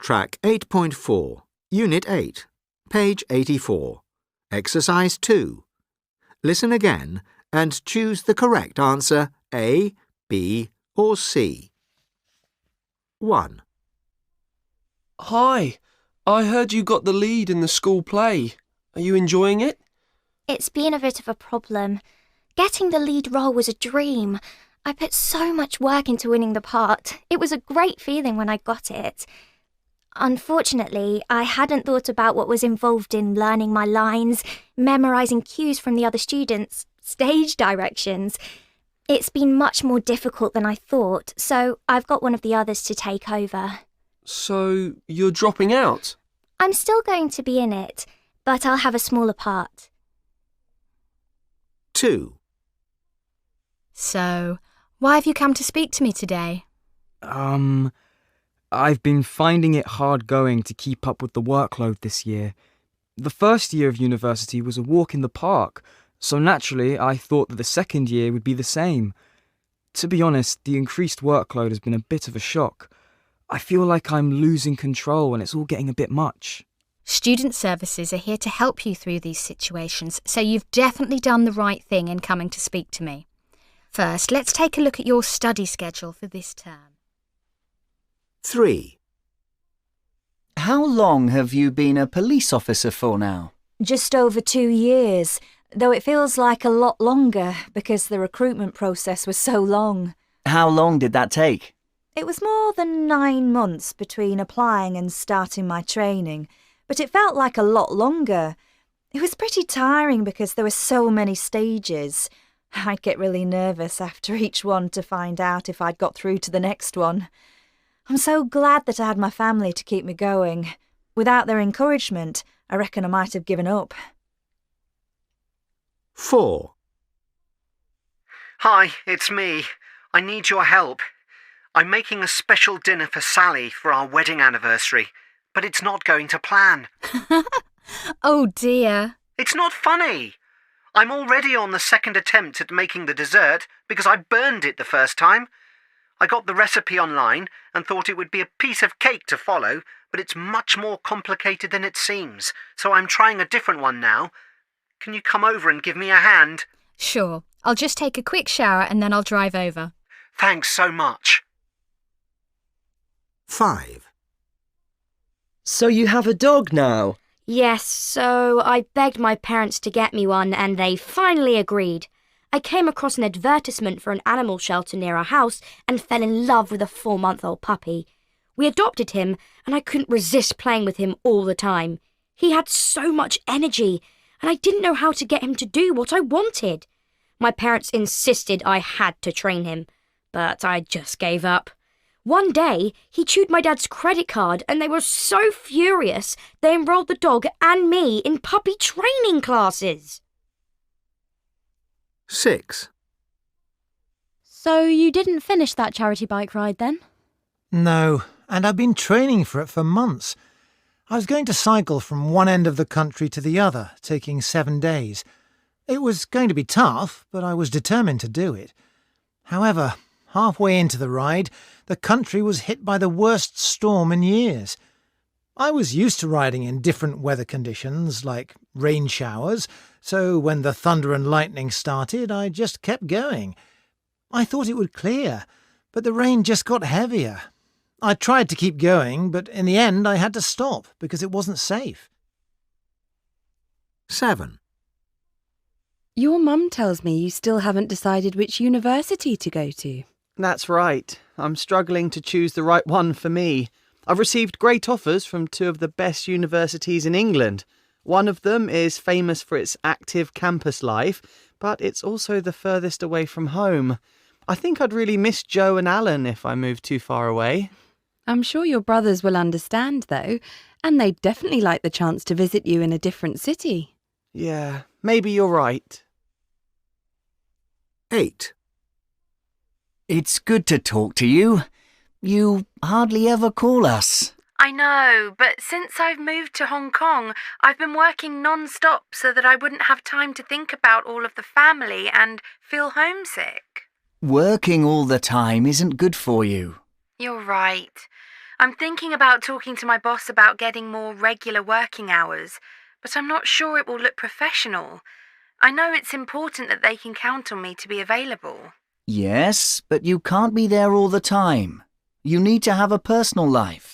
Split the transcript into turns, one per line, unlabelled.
Track 8.4, Unit 8, page 84. Exercise 2. Listen again and choose the correct answer A, B or C. 1.
Hi, I heard you got the lead in the school play. Are you enjoying it?
It's been a bit of a problem. Getting the lead role was a dream. I put so much work into winning the part. It was a great feeling when I got it. Unfortunately, I hadn't thought about what was involved in learning my lines, memorising cues from the other students, stage directions. It's been much more difficult than I thought, so I've got one of the others to take over.
So, you're dropping out?
I'm still going to be in it, but I'll have a smaller part.
2.
So, why have you come to speak to me today?
I've been finding it hard going to keep up with the workload this year. The first year of university was a walk in the park, so naturally I thought that the second year would be the same. To be honest, the increased workload has been a bit of a shock. I feel like I'm losing control and it's all getting a bit much.
Student services are here to help you through these situations, so you've definitely done the right thing in coming to speak to me. First, let's take a look at your study schedule for this term.
3.
How long have you been a police officer for now?
Just over 2 years, though it feels like a lot longer because the recruitment process was so long.
How long did that take?
It was more than 9 months between applying and starting my training, but it felt like a lot longer. It was pretty tiring because there were so many stages. I'd get really nervous after each one to find out if I'd got through to the next one. I'm so glad that I had my family to keep me going. Without their encouragement, I reckon I might have given up.
4.
Hi, it's me. I need your help. I'm making a special dinner for Sally for our wedding anniversary, but it's not going to plan.
Oh dear.
It's not funny. I'm already on the second attempt at making the dessert because I burned it the first time. I got the recipe online and thought it would be a piece of cake to follow, but it's much more complicated than it seems, so I'm trying a different one now. Can you come over and give me a hand?
Sure. I'll just take a quick shower and then I'll drive over.
Thanks so much.
5.
So you have a dog now?
Yes, so I begged my parents to get me one and they finally agreed. I came across an advertisement for an animal shelter near our house and fell in love with a 4-month-old puppy. We adopted him and I couldn't resist playing with him all the time. He had so much energy and I didn't know how to get him to do what I wanted. My parents insisted I had to train him, but I just gave up. One day, he chewed my dad's credit card and they were so furious they enrolled the dog and me in puppy training classes.
6.
So you didn't finish that charity bike ride then?
No, and I've been training for it for months. I was going to cycle from one end of the country to the other, taking 7 days. It was going to be tough, but I was determined to do it. However, halfway into the ride, the country was hit by the worst storm in years. I was used to riding in different weather conditions, like rain showers, so when the thunder and lightning started, I just kept going. I thought it would clear, but the rain just got heavier. I tried to keep going, but in the end I had to stop because it wasn't safe.
7.
Your mum tells me you still haven't decided which university to go to.
That's right. I'm struggling to choose the right one for me. I've received great offers from 2 of the best universities in England. One of them is famous for its active campus life, but it's also the furthest away from home. I think I'd really miss Joe and Alan if I moved too far away.
I'm sure your brothers will understand, though, and they'd definitely like the chance to visit you in a different city.
Yeah, maybe you're right.
8.
It's good to talk to you. You hardly ever call us.
I know, but since I've moved to Hong Kong, I've been working non-stop so that I wouldn't have time to think about all of the family and feel homesick.
Working all the time isn't good for you.
You're right. I'm thinking about talking to my boss about getting more regular working hours, but I'm not sure it will look professional. I know it's important that they can count on me to be available.
Yes, but you can't be there all the time. You need to have a personal life.